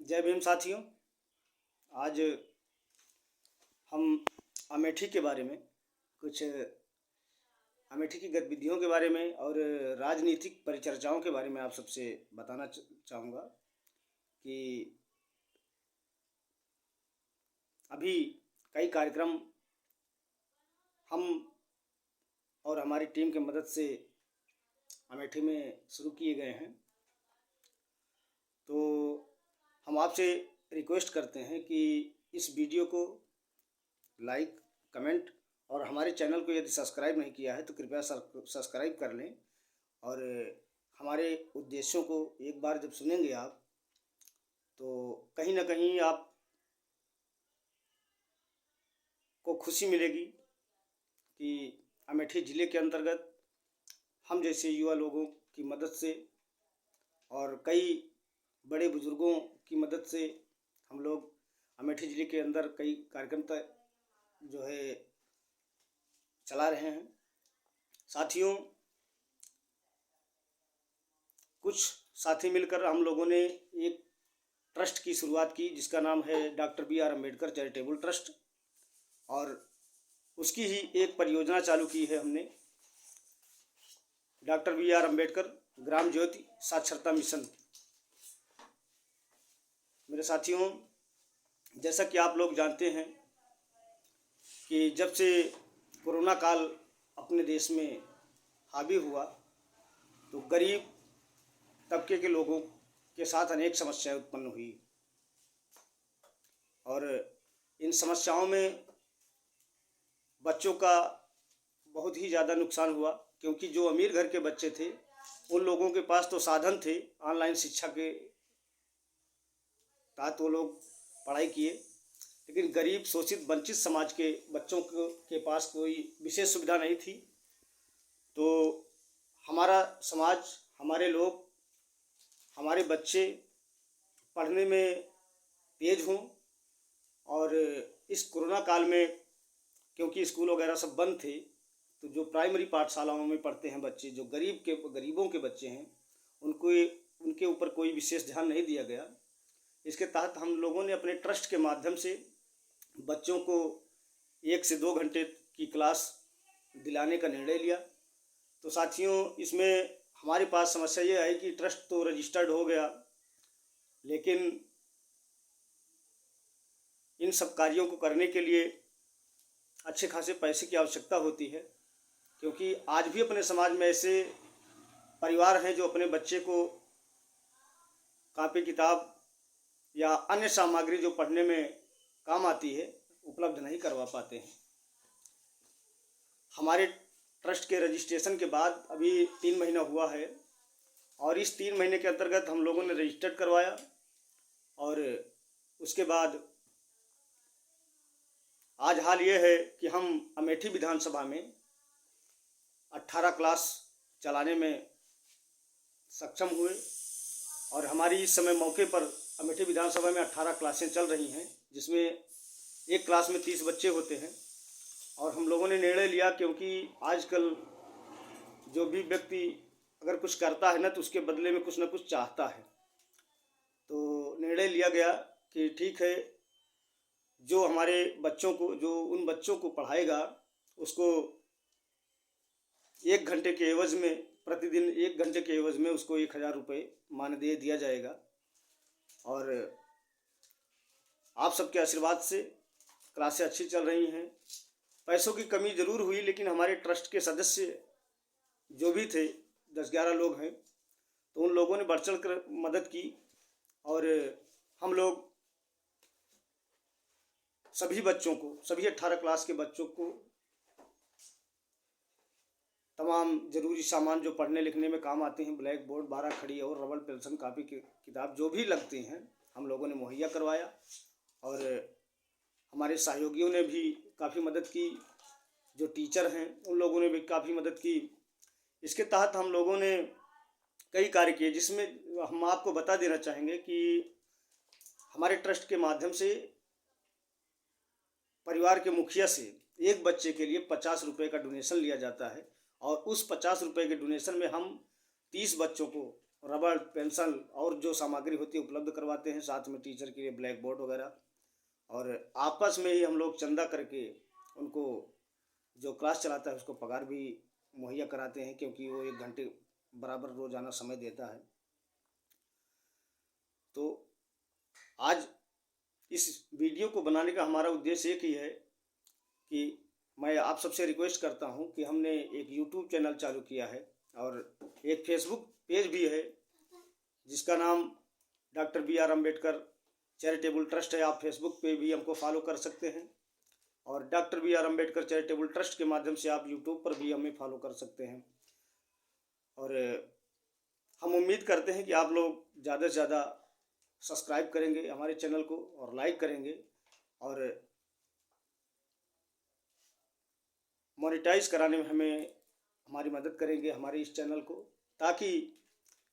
जय भीम साथियों। आज हम अमेठी के बारे में कुछ अमेठी की गतिविधियों के बारे में और राजनीतिक परिचर्चाओं के बारे में आप सबसे बताना चाहूँगा कि अभी कई कार्यक्रम हम और हमारी टीम की मदद से अमेठी में शुरू किए गए हैं। तो हम आपसे रिक्वेस्ट करते हैं कि इस वीडियो को लाइक, कमेंट और हमारे चैनल को यदि सब्सक्राइब नहीं किया है तो कृपया सब्सक्राइब कर लें। और हमारे उद्देश्यों को एक बार जब सुनेंगे आप तो कहीं ना कहीं आप को खुशी मिलेगी कि अमेठी ज़िले के अंतर्गत हम जैसे युवा लोगों की मदद से और कई बड़े बुजुर्गों की मदद से हम लोग अमेठी ज़िले के अंदर कई कार्यक्रम जो है चला रहे हैं। साथियों, कुछ साथी मिलकर हम लोगों ने एक ट्रस्ट की शुरुआत की जिसका नाम है doctor B.R. Ambedkar charitable trust, और उसकी ही एक परियोजना चालू की है हमने, डॉक्टर B.R. अम्बेडकर ग्राम ज्योति साक्षरता मिशन। मेरे साथियों, जैसा कि आप लोग जानते हैं कि जब से कोरोना काल अपने देश में हावी हुआ तो गरीब तबके के लोगों के साथ अनेक समस्याएं उत्पन्न हुई और इन समस्याओं में बच्चों का बहुत ही ज़्यादा नुकसान हुआ, क्योंकि जो अमीर घर के बच्चे थे उन लोगों के पास तो साधन थे, ऑनलाइन शिक्षा के तहत वो लोग पढ़ाई किए, लेकिन गरीब शोषित वंचित समाज के बच्चों के पास कोई विशेष सुविधा नहीं थी। तो हमारा समाज, हमारे लोग, हमारे बच्चे पढ़ने में तेज हों, और इस कोरोना काल में क्योंकि स्कूल वगैरह सब बंद थे तो जो प्राइमरी पाठशालाओं में पढ़ते हैं बच्चे, जो गरीबों के बच्चे हैं, उनके ऊपर कोई विशेष ध्यान नहीं दिया गया। इसके तहत हम लोगों ने अपने ट्रस्ट के माध्यम से बच्चों को 1 से 2 घंटे की क्लास दिलाने का निर्णय लिया। तो साथियों, इसमें हमारे पास समस्या ये आई कि ट्रस्ट तो रजिस्टर्ड हो गया, लेकिन इन सब कार्यों को करने के लिए अच्छे खासे पैसे की आवश्यकता होती है, क्योंकि आज भी अपने समाज में ऐसे परिवार हैं जो अपने बच्चे को कॉपी किताब या अन्य सामग्री जो पढ़ने में काम आती है उपलब्ध नहीं करवा पाते हैं। हमारे ट्रस्ट के रजिस्ट्रेशन के बाद अभी 3 महीना हुआ है, और इस 3 महीने के अंतर्गत हम लोगों ने रजिस्टर्ड करवाया, और उसके बाद आज हाल ये है कि हम अमेठी विधानसभा में 18 क्लास चलाने में सक्षम हुए, और हमारी इस समय मौके पर अमेठी विधानसभा में 18 क्लासें चल रही हैं, जिसमें एक क्लास में 30 बच्चे होते हैं। और हम लोगों ने निर्णय लिया, क्योंकि आजकल जो भी व्यक्ति अगर कुछ करता है ना तो उसके बदले में कुछ ना कुछ चाहता है, तो निर्णय लिया गया कि ठीक है, जो हमारे बच्चों को, जो उन बच्चों को पढ़ाएगा उसको 1 घंटे के एवज में, प्रतिदिन 1 घंटे के एवज में उसको 1000 रुपये मानदेय दिया जाएगा। और आप सबके आशीर्वाद से क्लासें अच्छी चल रही हैं। पैसों की कमी ज़रूर हुई, लेकिन हमारे ट्रस्ट के सदस्य जो भी थे 10-11 लोग हैं, तो उन लोगों ने बढ़ चढ़ कर मदद की, और हम लोग सभी बच्चों को, सभी 18 क्लास के बच्चों को तमाम ज़रूरी सामान जो पढ़ने लिखने में काम आते हैं, ब्लैक बोर्ड, 12 खड़ी और रबड़, पेंसिल, कापी की किताब जो भी लगती हैं, हम लोगों ने मुहैया करवाया। और हमारे सहयोगियों ने भी काफ़ी मदद की, जो टीचर हैं उन लोगों ने भी काफ़ी मदद की। इसके तहत हम लोगों ने कई कार्य किए, जिसमें हम आपको बता देना चाहेंगे कि हमारे ट्रस्ट के माध्यम से परिवार के मुखिया से एक बच्चे के लिए 50 रुपये का डोनेशन लिया जाता है, और उस 50 रुपये के डोनेशन में हम 30 बच्चों को रबड़, पेंसिल और जो सामग्री होती है उपलब्ध करवाते हैं, साथ में टीचर के लिए ब्लैक बोर्ड वगैरह। और आपस में ही हम लोग चंदा करके उनको, जो क्लास चलाता है उसको पगार भी मुहैया कराते हैं, क्योंकि वो 1 घंटे बराबर रोजाना समय देता है। तो आज इस वीडियो को बनाने का हमारा उद्देश्य एक ही है कि मैं आप सबसे रिक्वेस्ट करता हूं कि हमने एक यूट्यूब चैनल चालू किया है और एक फेसबुक पेज भी है जिसका नाम doctor B.R. Ambedkar charitable trust है। आप फेसबुक पे भी हमको फॉलो कर सकते हैं और doctor B.R. Ambedkar charitable trust के माध्यम से आप यूट्यूब पर भी हमें फॉलो कर सकते हैं। और हम उम्मीद करते हैं कि आप लोग ज़्यादा से ज़्यादा सब्सक्राइब करेंगे हमारे चैनल को और लाइक करेंगे और मोनेटाइज कराने में हमारी मदद करेंगे हमारे इस चैनल को, ताकि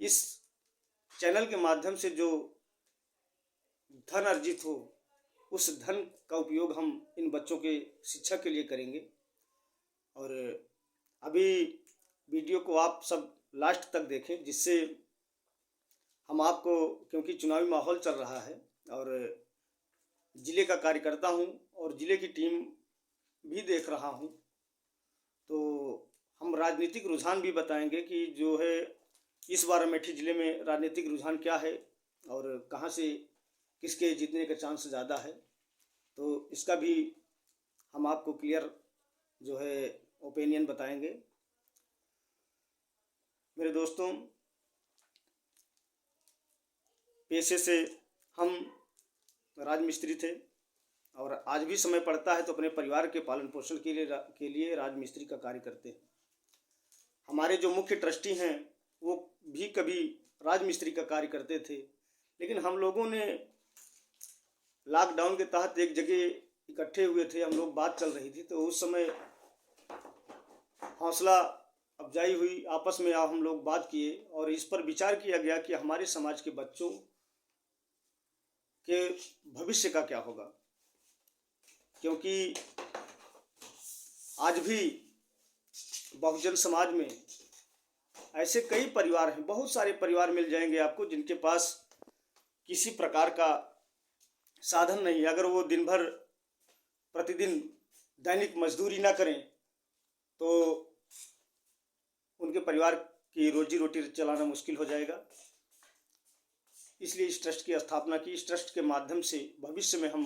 इस चैनल के माध्यम से जो धन अर्जित हो उस धन का उपयोग हम इन बच्चों के शिक्षा के लिए करेंगे। और अभी वीडियो को आप सब लास्ट तक देखें, जिससे हम आपको, क्योंकि चुनावी माहौल चल रहा है और ज़िले का कार्यकर्ता हूं और ज़िले की टीम भी देख रहा हूं, तो हम राजनीतिक रुझान भी बताएंगे कि जो है इस बार अमेठी ज़िले में राजनीतिक रुझान क्या है और कहां से किसके जीतने का चांस ज़्यादा है। तो इसका भी हम आपको क्लियर जो है ओपिनियन बताएंगे। मेरे दोस्तों, पेशे से हम राजमिस्त्री थे और आज भी समय पड़ता है तो अपने परिवार के पालन पोषण के लिए राजमिस्त्री का कार्य करते हैं। हमारे जो मुख्य ट्रस्टी हैं वो भी कभी राजमिस्त्री का कार्य करते थे, लेकिन हम लोगों ने लॉकडाउन के तहत एक जगह इकट्ठे हुए थे, हम लोग बात चल रही थी, तो उस समय हौसला अफजाई हुई, आपस में हम लोग बात किए और इस पर विचार किया गया कि हमारे समाज के बच्चों के भविष्य का क्या होगा, क्योंकि आज भी बहुजन समाज में ऐसे कई परिवार हैं, बहुत सारे परिवार मिल जाएंगे आपको जिनके पास किसी प्रकार का साधन नहीं है। अगर वो दिन भर प्रतिदिन दैनिक मजदूरी ना करें तो उनके परिवार की रोजी रोटी चलाना मुश्किल हो जाएगा। इसलिए इस ट्रस्ट की स्थापना की। इस ट्रस्ट के माध्यम से भविष्य में हम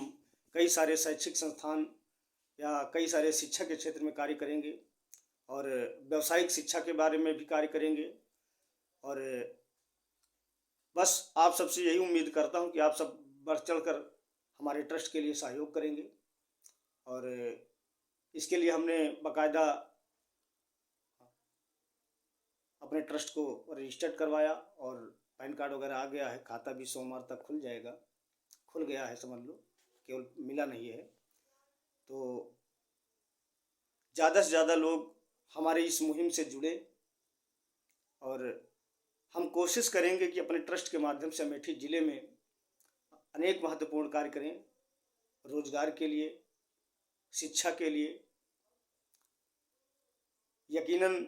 कई सारे शैक्षिक संस्थान या कई सारे शिक्षा के क्षेत्र में कार्य करेंगे और व्यावसायिक शिक्षा के बारे में भी कार्य करेंगे। और बस आप सबसे यही उम्मीद करता हूं कि आप सब बढ़ चढ़कर हमारे ट्रस्ट के लिए सहयोग करेंगे। और इसके लिए हमने बाकायदा अपने ट्रस्ट को रजिस्टर्ड करवाया और पैन कार्ड वगैरह आ गया है, खाता भी सोमवार तक खुल गया है, समझ लो, केवल मिला नहीं है। तो ज़्यादा से ज़्यादा लोग हमारे इस मुहिम से जुड़े और हम कोशिश करेंगे कि अपने ट्रस्ट के माध्यम से अमेठी ज़िले में अनेक महत्वपूर्ण कार्य करें, रोजगार के लिए, शिक्षा के लिए। यकीनन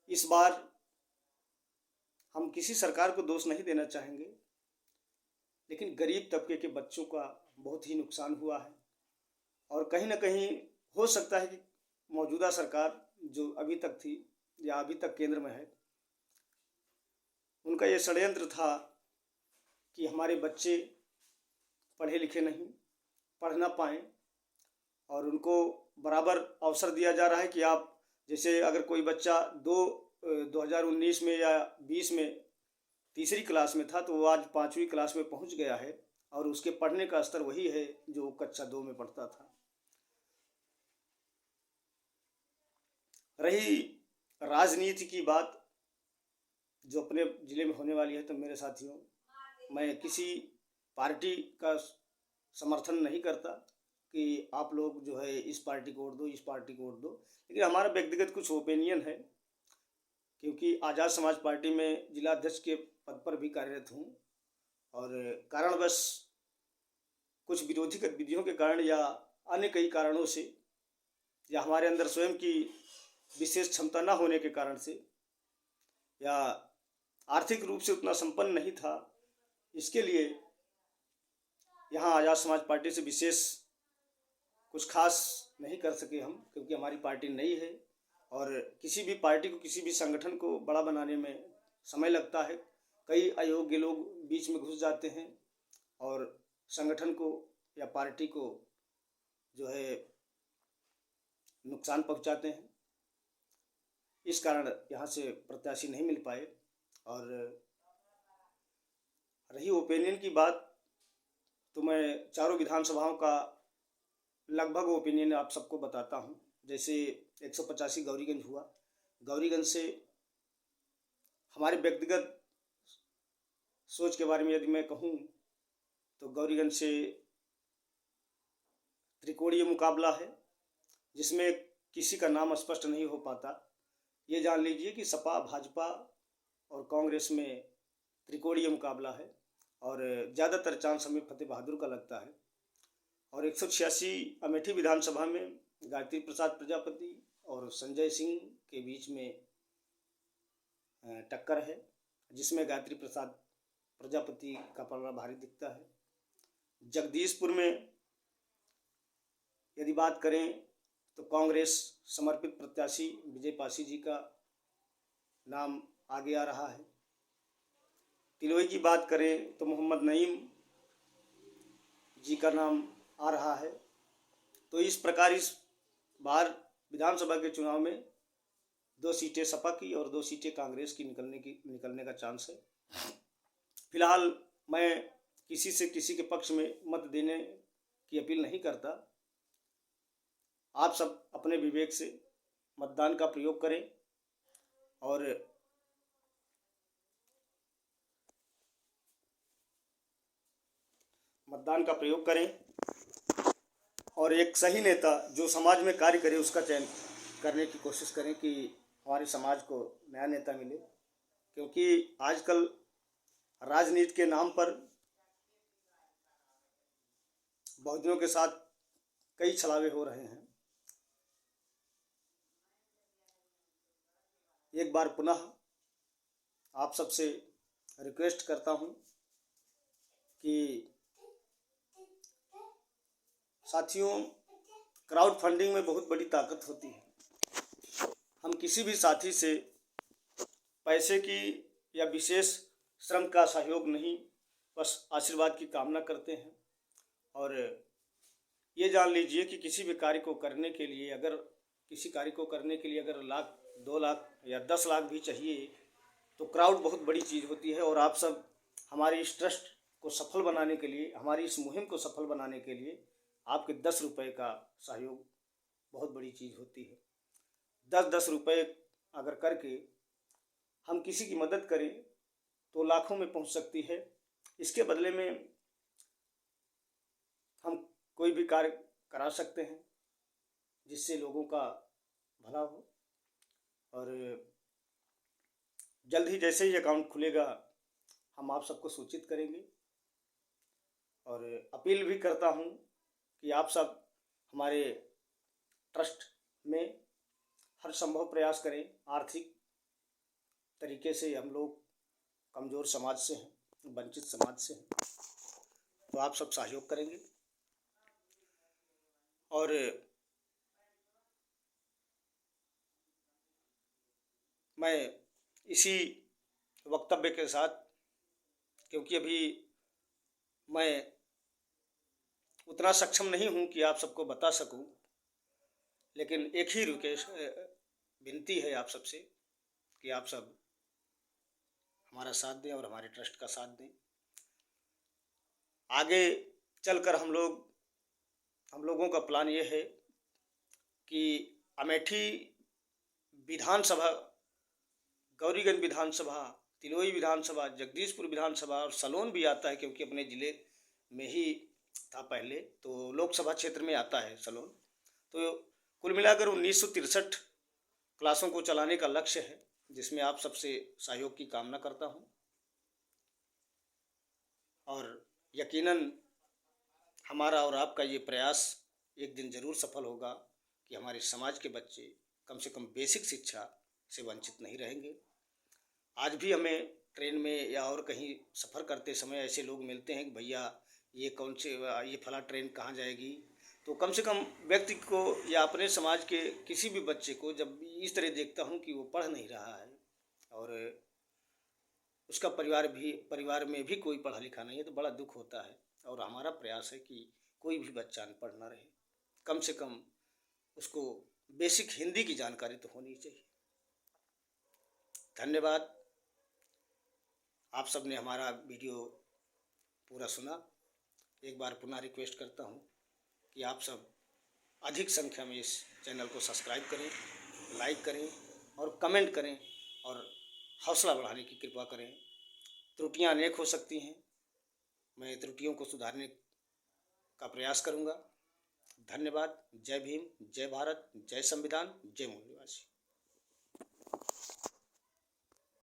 इस बार हम किसी सरकार को दोष नहीं देना चाहेंगे, लेकिन गरीब तबके के बच्चों का बहुत ही नुकसान हुआ है और कहीं ना कहीं हो सकता है कि मौजूदा सरकार जो अभी तक थी या अभी तक केंद्र में है, उनका ये षड्यंत्र था कि हमारे बच्चे पढ़े लिखे नहीं, पढ़ ना पाएँ और उनको बराबर अवसर दिया जा रहा है कि आप, जैसे अगर कोई बच्चा 2019 में या 20 में तीसरी क्लास में था तो वो आज 5वीं क्लास में पहुंच गया है और उसके पढ़ने का स्तर वही है जो कक्षा 2 में पढ़ता था। रही राजनीति की बात जो अपने ज़िले में होने वाली है, तो मेरे साथियों, मैं किसी पार्टी का समर्थन नहीं करता कि आप लोग जो है इस पार्टी को वोट दो, इस पार्टी को वोट दो, लेकिन हमारा व्यक्तिगत कुछ ओपिनियन है, क्योंकि आज़ाद समाज पार्टी में जिला अध्यक्ष के पद पर भी कार्यरत हूँ और कारणवश कुछ विरोधी गतिविधियों के कारण या अन्य कई कारणों से या हमारे अंदर स्वयं की विशेष क्षमता न होने के कारण से या आर्थिक रूप से उतना संपन्न नहीं था। इसके लिए यहाँ आज़ाद समाज पार्टी से विशेष कुछ खास नहीं कर सके हम, क्योंकि हमारी पार्टी नई है और किसी भी पार्टी को, किसी भी संगठन को बड़ा बनाने में समय लगता है। कई अयोग्य लोग बीच में घुस जाते हैं और संगठन को या पार्टी को जो है नुकसान पहुंचाते हैं। इस कारण यहाँ से प्रत्याशी नहीं मिल पाए। और रही ओपिनियन की बात, तो मैं चारों विधानसभाओं का लगभग ओपिनियन आप सबको बताता हूँ। जैसे 185 गौरीगंज हुआ। गौरीगंज से हमारे व्यक्तिगत सोच के बारे में यदि मैं कहूँ तो गौरीगंज से त्रिकोणीय मुकाबला है, जिसमें किसी का नाम स्पष्ट नहीं हो पाता। ये जान लीजिए कि सपा, भाजपा और कांग्रेस में त्रिकोणीय मुकाबला है और ज़्यादातर चांस हमें फतेह बहादुर का लगता है। और 186 अमेठी विधानसभा में गायत्री प्रसाद प्रजापति और संजय सिंह के बीच में टक्कर है, जिसमें गायत्री प्रसाद प्रजापति का पलड़ा भारी दिखता है। जगदीशपुर में यदि बात करें तो कांग्रेस समर्पित प्रत्याशी विजय पासी जी का नाम आगे आ रहा है। तिलोई की बात करें तो मोहम्मद नईम जी का नाम आ रहा है। तो इस प्रकार इस बार विधानसभा के चुनाव में 2 सीटें सपा की और 2 सीटें कांग्रेस की निकलने का चांस है। फिलहाल मैं किसी से किसी के पक्ष में मत देने की अपील नहीं करता। आप सब अपने विवेक से मतदान का प्रयोग करें और और एक सही नेता जो समाज में कार्य करे उसका चयन करने की कोशिश करें कि हमारे समाज को नया नेता मिले। क्योंकि आजकल राजनीति के नाम पर बहुजनों के साथ कई छलावे हो रहे हैं। एक बार पुनः आप सबसे रिक्वेस्ट करता हूं कि साथियों, क्राउड फंडिंग में बहुत बड़ी ताकत होती है। हम किसी भी साथी से पैसे की या विशेष श्रम का सहयोग नहीं, बस आशीर्वाद की कामना करते हैं। और ये जान लीजिए कि किसी भी कार्य को करने के लिए अगर लाख, 2 लाख या 10 लाख भी चाहिए तो क्राउड बहुत बड़ी चीज़ होती है। और आप सब हमारी इस ट्रस्ट को सफल बनाने के लिए, हमारी इस मुहिम को सफल बनाने के लिए आपके 10 रुपये का सहयोग बहुत बड़ी चीज़ होती है। 10-10 रुपये अगर करके हम किसी की मदद करें तो लाखों में पहुंच सकती है। इसके बदले में हम कोई भी कार्य करा सकते हैं जिससे लोगों का भला हो। और जल्द ही जैसे ही अकाउंट खुलेगा हम आप सबको सूचित करेंगे। और अपील भी करता हूं कि आप सब हमारे ट्रस्ट में हर संभव प्रयास करें। आर्थिक तरीके से हम लोग कमज़ोर समाज से हैं, वंचित समाज से हैं, तो आप सब सहयोग करेंगे। और मैं इसी वक्तव्य के साथ, क्योंकि अभी मैं उतना सक्षम नहीं हूं कि आप सबको बता सकूं, लेकिन एक ही विनती है आप सबसे कि आप सब हमारा साथ दें और हमारे ट्रस्ट का साथ दें। आगे चलकर हम लोगों का प्लान ये है कि अमेठी विधानसभा, गौरीगंज विधानसभा, तिलोई विधानसभा, जगदीशपुर विधानसभा और सलोन भी आता है, क्योंकि अपने ज़िले में ही था पहले, तो लोकसभा क्षेत्र में आता है सलोन। तो कुल मिलाकर 1963 क्लासों को चलाने का लक्ष्य है, जिसमें आप सबसे सहयोग की कामना करता हूं। और यकीनन हमारा और आपका ये प्रयास एक दिन ज़रूर सफल होगा कि हमारे समाज के बच्चे कम से कम बेसिक शिक्षा से वंचित नहीं रहेंगे। आज भी हमें ट्रेन में या और कहीं सफ़र करते समय ऐसे लोग मिलते हैं कि भैया ये कौन से ये फला ट्रेन कहाँ जाएगी। तो कम से कम व्यक्ति को या अपने समाज के किसी भी बच्चे को जब भी इस तरह देखता हूँ कि वो पढ़ नहीं रहा है और उसका परिवार में भी कोई पढ़ा लिखा नहीं है, तो बड़ा दुख होता है। और हमारा प्रयास है कि कोई भी बच्चा अनपढ़ ना रहे, कम से कम उसको बेसिक हिंदी की जानकारी तो होनी चाहिए। धन्यवाद। आप सब ने हमारा वीडियो पूरा सुना। एक बार पुनः रिक्वेस्ट करता हूँ कि आप सब अधिक संख्या में इस चैनल को सब्सक्राइब करें, लाइक करें और कमेंट करें और हौसला बढ़ाने की कृपा करें। त्रुटियां अनेक हो सकती हैं, मैं त्रुटियों को सुधारने का प्रयास करूंगा। धन्यवाद। जय भीम, जय भारत, जय संविधान, जय मूल निवासी।